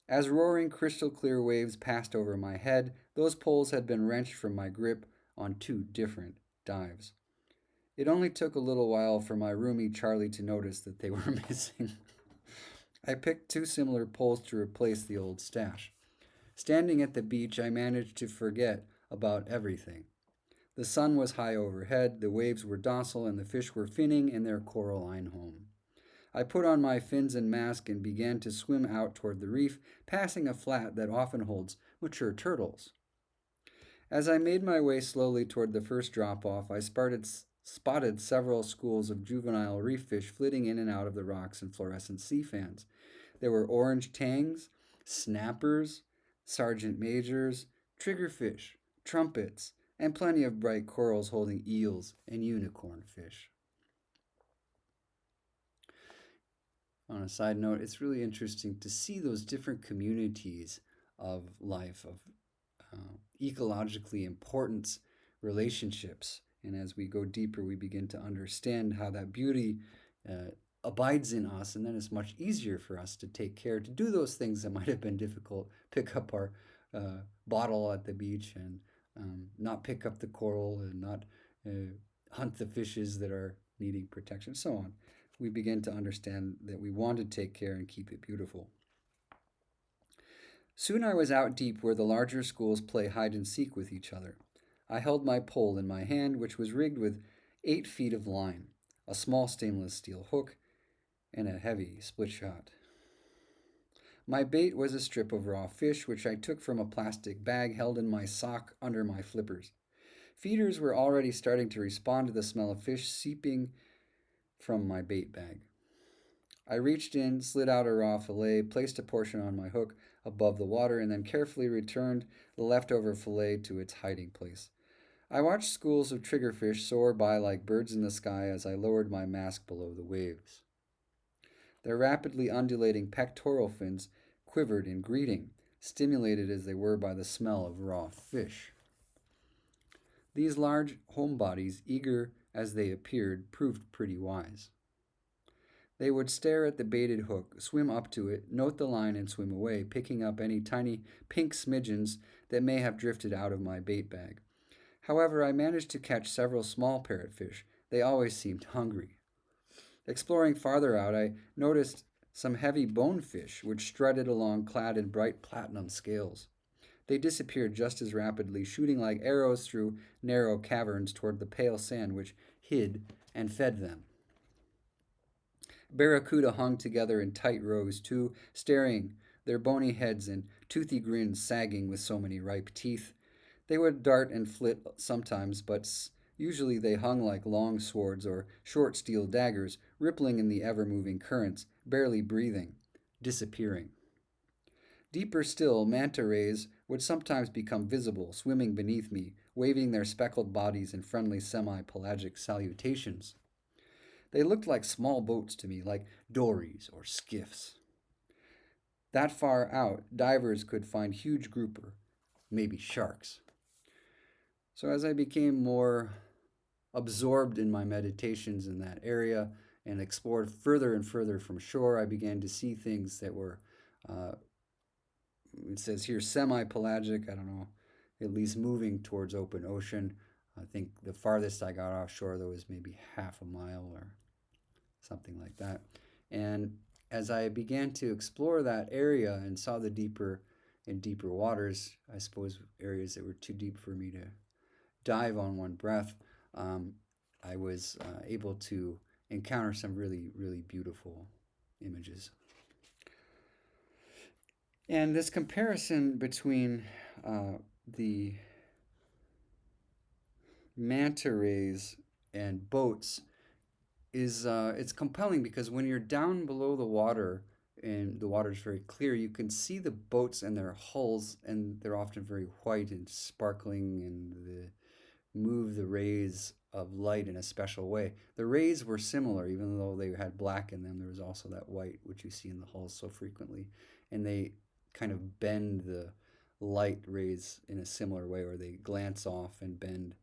As roaring crystal clear waves passed over my head, those poles had been wrenched from my grip on 2 different dives. It only took a little while for my roomie Charlie to notice that they were missing. I picked 2 similar poles to replace the old stash. Standing at the beach, I managed to forget about everything. The sun was high overhead, the waves were docile, and the fish were finning in their coralline home. I put on my fins and mask and began to swim out toward the reef, passing a flat that often holds mature turtles. As I made my way slowly toward the first drop-off, I spotted several schools of juvenile reef fish flitting in and out of the rocks and fluorescent sea fans. There were orange tangs, snappers, sergeant majors, triggerfish, trumpets, and plenty of bright corals holding eels and unicorn fish. On a side note, it's really interesting to see those different communities of life, of ecologically important relationships. And as we go deeper, we begin to understand how that beauty abides in us, and then it's much easier for us to take care to do those things that might have been difficult. Pick up our bottle at the beach and not pick up the coral and not hunt the fishes that are needing protection, so on. We begin to understand that we want to take care and keep it beautiful. Soon I was out deep where the larger schools play hide and seek with each other. I held my pole in my hand, which was rigged with 8 feet of line, a small stainless steel hook, and a heavy split shot. My bait was a strip of raw fish, which I took from a plastic bag held in my sock under my flippers. Feeders were already starting to respond to the smell of fish seeping from my bait bag. I reached in, slid out a raw fillet, placed a portion on my hook above the water, and then carefully returned the leftover fillet to its hiding place. I watched schools of triggerfish soar by like birds in the sky as I lowered my mask below the waves. Their rapidly undulating pectoral fins quivered in greeting, stimulated as they were by the smell of raw fish. These large homebodies, eager as they appeared, proved pretty wise. They would stare at the baited hook, swim up to it, note the line, and swim away, picking up any tiny pink smidgens that may have drifted out of my bait bag. However, I managed to catch several small parrotfish. They always seemed hungry. Exploring farther out, I noticed some heavy bonefish which strutted along clad in bright platinum scales. They disappeared just as rapidly, shooting like arrows through narrow caverns toward the pale sand which hid and fed them. Barracuda hung together in tight rows too, staring, their bony heads and toothy grins sagging with so many ripe teeth. They would dart and flit sometimes, but usually they hung like long swords or short steel daggers, rippling in the ever-moving currents, barely breathing, disappearing. Deeper still, manta rays would sometimes become visible, swimming beneath me, waving their speckled bodies in friendly semi pelagic salutations. They looked like small boats to me, like dories or skiffs. That far out, divers could find huge grouper, maybe sharks. So as I became more absorbed in my meditations in that area and explored further and further from shore, I began to see things that were, uh, it says here, semi pelagic. I don't know, at least moving towards open ocean. I think the farthest I got offshore, though, was maybe half a mile or something like that. And as I began to explore that area and saw the deeper and deeper waters, I suppose areas that were too deep for me to dive on one breath, um, I was able to encounter some really, really beautiful images. And this comparison between the manta rays and boats is it's compelling because when you're down below the water and the water is very clear, you can see the boats and their hulls, and they're often very white and sparkling, and move the rays of light in a special way. The rays were similar, even though they had black in them. There was also that white, which you see in the hulls so frequently, and they kind of bend the light rays in a similar way, or they glance off and bend.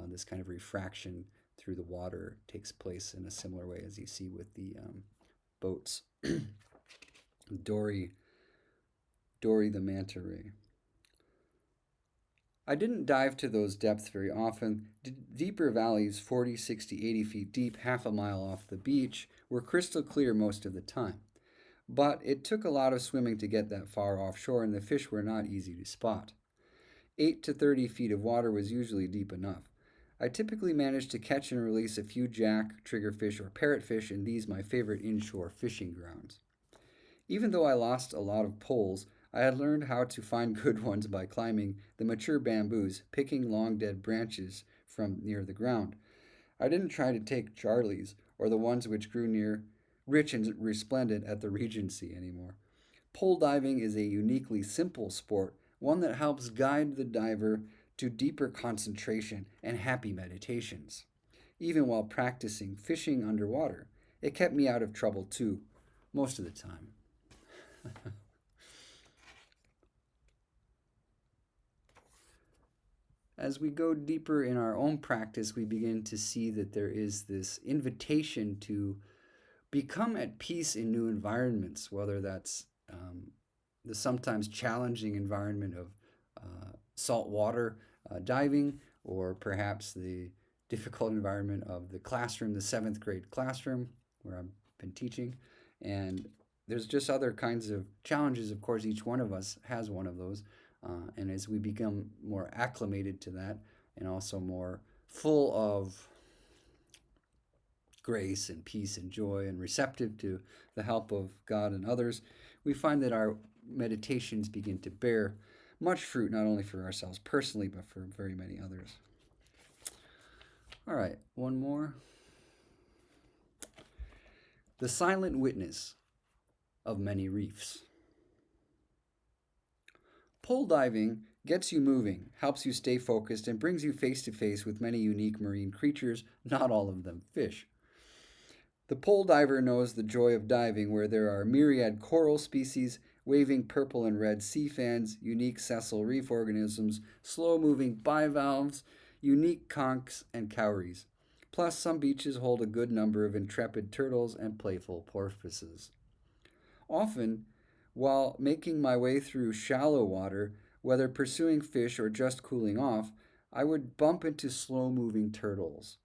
This kind of refraction through the water takes place in a similar way as you see with the boats. Dory, Dory the manta ray. I didn't dive to those depths very often. Deeper valleys, 40, 60, 80 feet deep, half a mile off the beach, were crystal clear most of the time. But it took a lot of swimming to get that far offshore, and the fish were not easy to spot. 8 to 30 feet of water was usually deep enough. I typically managed to catch and release a few jack, triggerfish, or parrotfish in these my favorite inshore fishing grounds. Even though I lost a lot of poles, I had learned how to find good ones by climbing the mature bamboos, picking long dead branches from near the ground. I didn't try to take Charlie's or the ones which grew near rich and resplendent at the Regency anymore. Pole diving is a uniquely simple sport, one that helps guide the diver to deeper concentration and happy meditations. Even while practicing fishing underwater, it kept me out of trouble too, most of the time. As we go deeper in our own practice, we begin to see that there is this invitation to become at peace in new environments, whether that's the sometimes challenging environment of saltwater diving, or perhaps the difficult environment of the classroom, the seventh grade classroom where I've been teaching. And there's just other kinds of challenges. Of course, each one of us has one of those. And as we become more acclimated to that and also more full of grace and peace and joy and receptive to the help of God and others, we find that our meditations begin to bear much fruit, not only for ourselves personally, but for very many others. All right, one more. The silent witness of many reefs. Pole diving gets you moving, helps you stay focused, and brings you face to face with many unique marine creatures, not all of them fish. The pole diver knows the joy of diving, where there are myriad coral species, waving purple and red sea fans, unique sessile reef organisms, slow-moving bivalves, unique conchs and cowries. Plus, some beaches hold a good number of intrepid turtles and playful porpoises. Often, while making my way through shallow water, whether pursuing fish or just cooling off, I would bump into slow-moving turtles,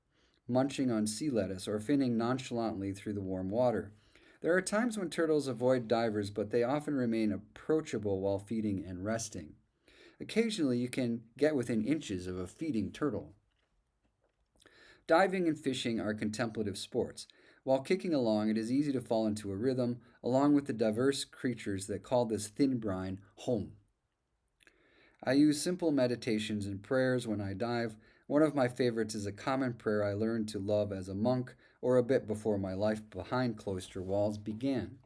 munching on sea lettuce or finning nonchalantly through the warm water. There are times when turtles avoid divers, but they often remain approachable while feeding and resting. Occasionally, you can get within inches of a feeding turtle. Diving and fishing are contemplative sports. While kicking along, it is easy to fall into a rhythm, along with the diverse creatures that call this thin brine home. I use simple meditations and prayers when I dive. One of my favorites is a common prayer I learned to love as a monk or a bit before my life behind cloister walls began.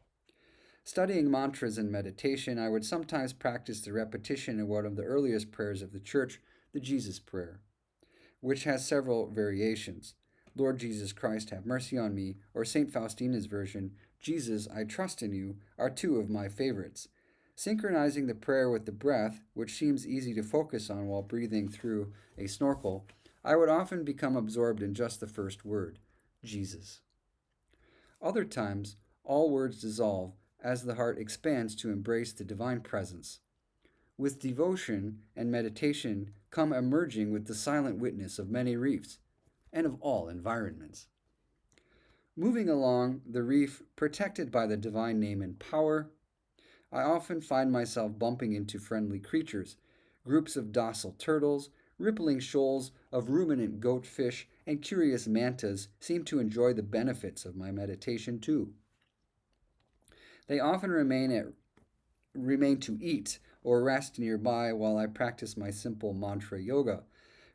Studying mantras in meditation, I would sometimes practice the repetition of one of the earliest prayers of the Church, the Jesus Prayer, which has several variations. Lord Jesus Christ, have mercy on me, or St. Faustina's version, Jesus, I trust in you, are two of my favorites. Synchronizing the prayer with the breath, which seems easy to focus on while breathing through a snorkel, I would often become absorbed in just the first word, Jesus. Other times, all words dissolve as the heart expands to embrace the divine presence. With devotion and meditation come emerging with the silent witness of many reefs and of all environments. Moving along the reef protected by the divine name and power, I often find myself bumping into friendly creatures, groups of docile turtles, rippling shoals of ruminant goatfish, and curious mantas seem to enjoy the benefits of my meditation too. They often remain to eat or rest nearby while I practice my simple mantra yoga.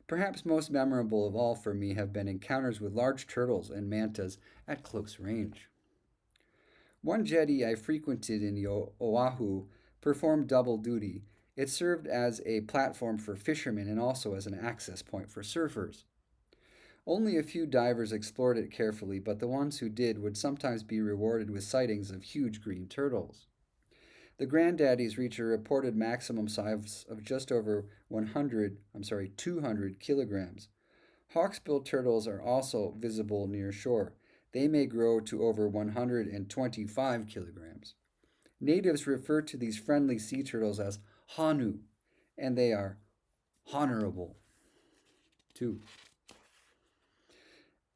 Perhaps most memorable of all for me have been encounters with large turtles and mantas at close range. One jetty I frequented in Oahu performed double duty. It served as a platform for fishermen and also as an access point for surfers. Only a few divers explored it carefully, but the ones who did would sometimes be rewarded with sightings of huge green turtles. The granddaddies reach a reported maximum size of just over 200 kilograms. Hawksbill turtles are also visible near shore. They may grow to over 125 kilograms. Natives refer to these friendly sea turtles as hanu, and they are honorable too.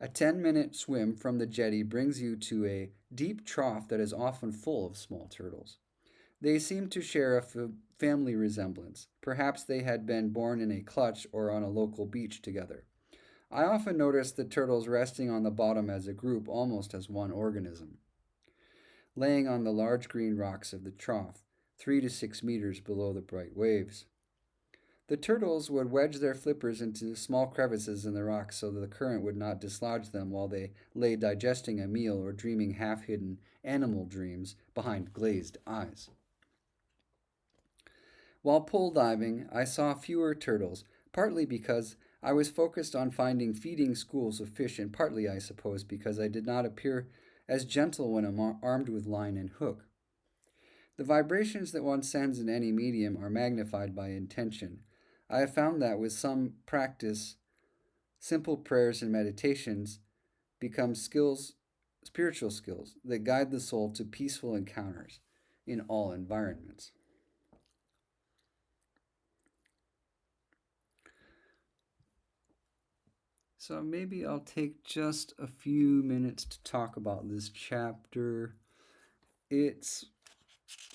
A 10-minute swim from the jetty brings you to a deep trough that is often full of small turtles. They seem to share a family resemblance. Perhaps they had been born in a clutch or on a local beach together. I often notice the turtles resting on the bottom as a group, almost as one organism, laying on the large green rocks of the trough, 3 to 6 meters below the bright waves. The turtles would wedge their flippers into small crevices in the rocks so that the current would not dislodge them while they lay digesting a meal or dreaming half-hidden animal dreams behind glazed eyes. While pole diving, I saw fewer turtles, partly because I was focused on finding feeding schools of fish, and partly, I suppose, because I did not appear as gentle when armed with line and hook. The vibrations that one sends in any medium are magnified by intention. I have found that with some practice, simple prayers and meditations become spiritual skills that guide the soul to peaceful encounters in all environments. So maybe I'll take just a few minutes to talk about this chapter. It's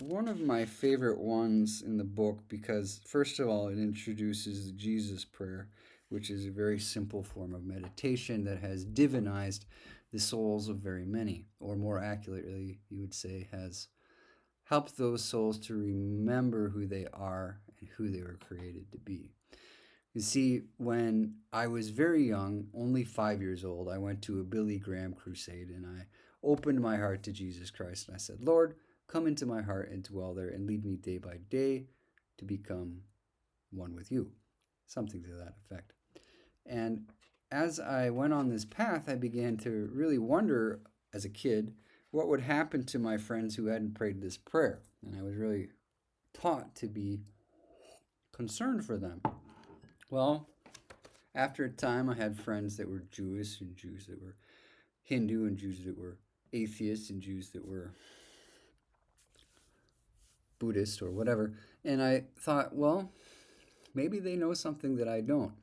one of my favorite ones in the book because, first of all, it introduces the Jesus prayer, which is a very simple form of meditation that has divinized the souls of very many, or more accurately, you would say, has helped those souls to remember who they are and who they were created to be. You see, when I was very young, only 5 years old, I went to a Billy Graham crusade and I opened my heart to Jesus Christ and I said, Lord, come into my heart and dwell there and lead me day by day to become one with you. Something to that effect. And as I went on this path, I began to really wonder as a kid what would happen to my friends who hadn't prayed this prayer. And I was really taught to be concerned for them. Well, after a time, I had friends that were Jewish and Jews that were Hindu and Jews that were atheists and Jews that were Buddhist or whatever. And I thought, well, maybe they know something that I don't.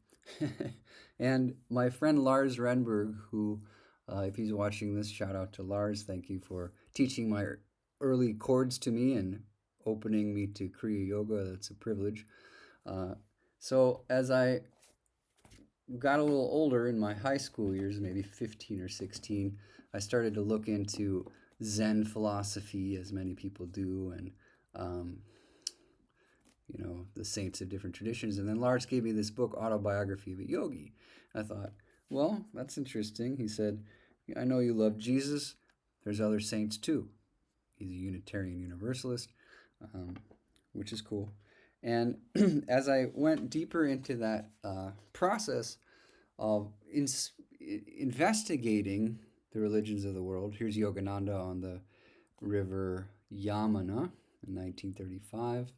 And my friend Lars Renberg, who, if he's watching this, shout out to Lars. Thank you for teaching my early chords to me and opening me to Kriya Yoga. That's a privilege. So as I got a little older in my high school years, maybe 15 or 16, I started to look into Zen philosophy, as many people do, and the saints of different traditions. And then Lars gave me this book, Autobiography of a Yogi. I thought, well, that's interesting. He said, I know you love Jesus. There's other saints too. He's a Unitarian Universalist, um, which is cool. And as I went deeper into that process of investigating the religions of the world, here's Yogananda on the river Yamuna in 1935.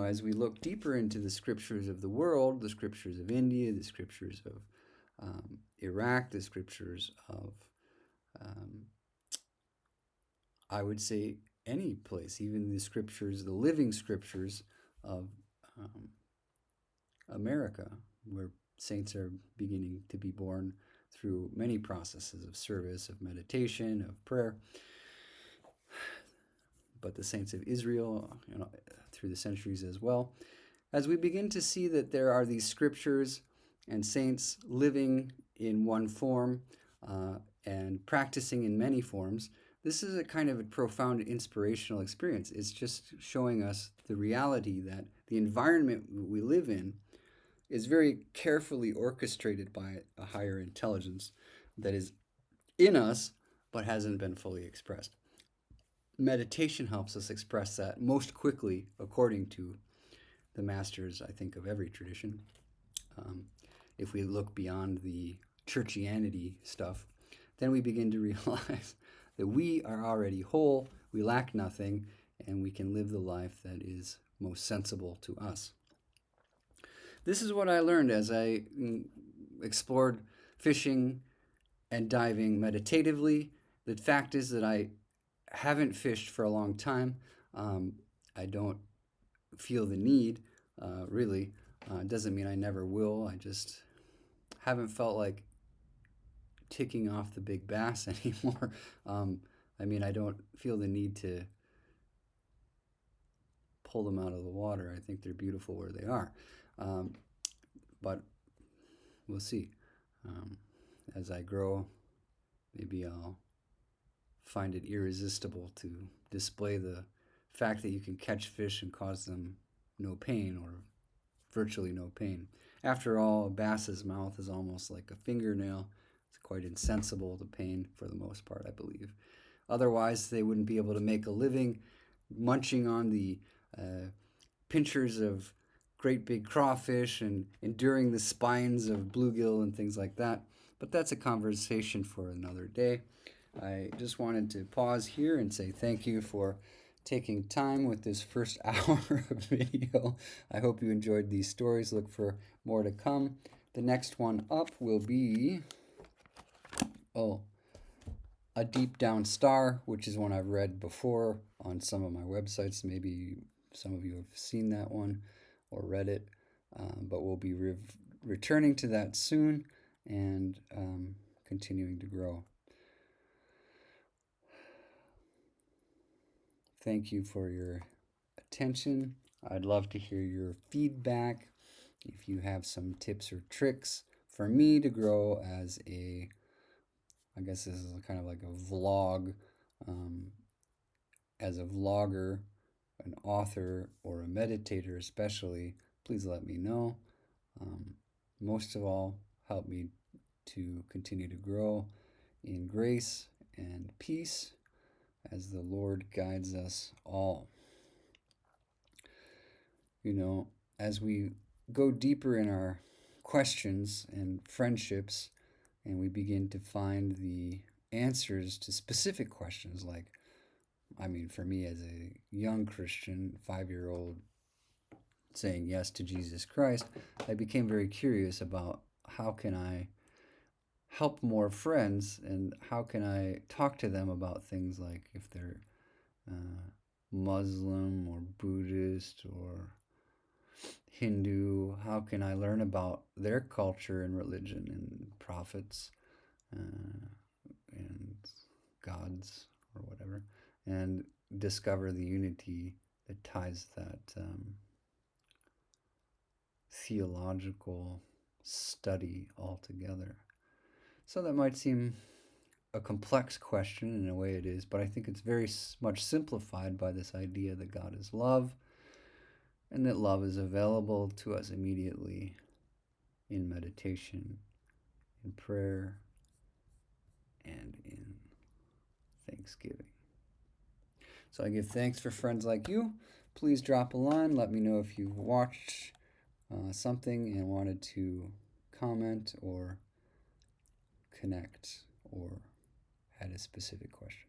As we look deeper into the scriptures of the world, the scriptures of India, the scriptures of Iraq, the scriptures of, I would say, any place, even the scriptures, the living scriptures of America, where saints are beginning to be born through many processes of service, of meditation, of prayer. But the saints of Israel, through the centuries as well. As we begin to see that there are these scriptures and saints living in one form and practicing in many forms, this is a kind of a profound inspirational experience. It's just showing us the reality that the environment we live in is very carefully orchestrated by a higher intelligence that is in us but hasn't been fully expressed. Meditation helps us express that most quickly, according to the masters, I think, of every tradition. If we look beyond the churchianity stuff, then we begin to realize that we are already whole, we lack nothing, and we can live the life that is most sensible to us. This is what I learned as I explored fishing and diving meditatively. The fact is that I haven't fished for a long time. I don't feel the need, really. It doesn't mean I never will. I just haven't felt like ticking off the big bass anymore. I don't feel the need to pull them out of the water. I think they're beautiful where they are. But we'll see. As I grow, maybe I'll find it irresistible to display the fact that you can catch fish and cause them no pain, or virtually no pain. After all, a bass's mouth is almost like a fingernail. It's quite insensible to pain for the most part, I believe. Otherwise, they wouldn't be able to make a living munching on the pinchers of great big crawfish and enduring the spines of bluegill and things like that. But that's a conversation for another day. I just wanted to pause here and say thank you for taking time with this first hour of video. I hope you enjoyed these stories. Look for more to come. The next one up will be, A Deep Down Star, which is one I've read before on some of my websites. Maybe some of you have seen that one or read it, but we'll be returning to that soon and continuing to grow. Thank you for your attention. I'd love to hear your feedback. If you have some tips or tricks for me to grow as I guess this is kind of like a vlog, as a vlogger, an author, or a meditator especially, please let me know. Most of all, help me to continue to grow in grace and peace as the Lord guides us all. As we go deeper in our questions and friendships, and we begin to find the answers to specific questions, like, for me as a young Christian, 5-year-old, saying yes to Jesus Christ, I became very curious about how can I help more friends, and how can I talk to them about things like if they're Muslim or Buddhist or Hindu, how can I learn about their culture and religion and prophets and gods or whatever, and discover the unity that ties that theological study all together. So that might seem a complex question, in a way it is, but I think it's very much simplified by this idea that God is love, and that love is available to us immediately in meditation, in prayer, and in Thanksgiving. So I give thanks for friends like you. Please drop a line. Let me know if you've watched something and wanted to comment or connect or had a specific question.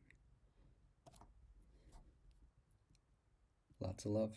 Lots of love.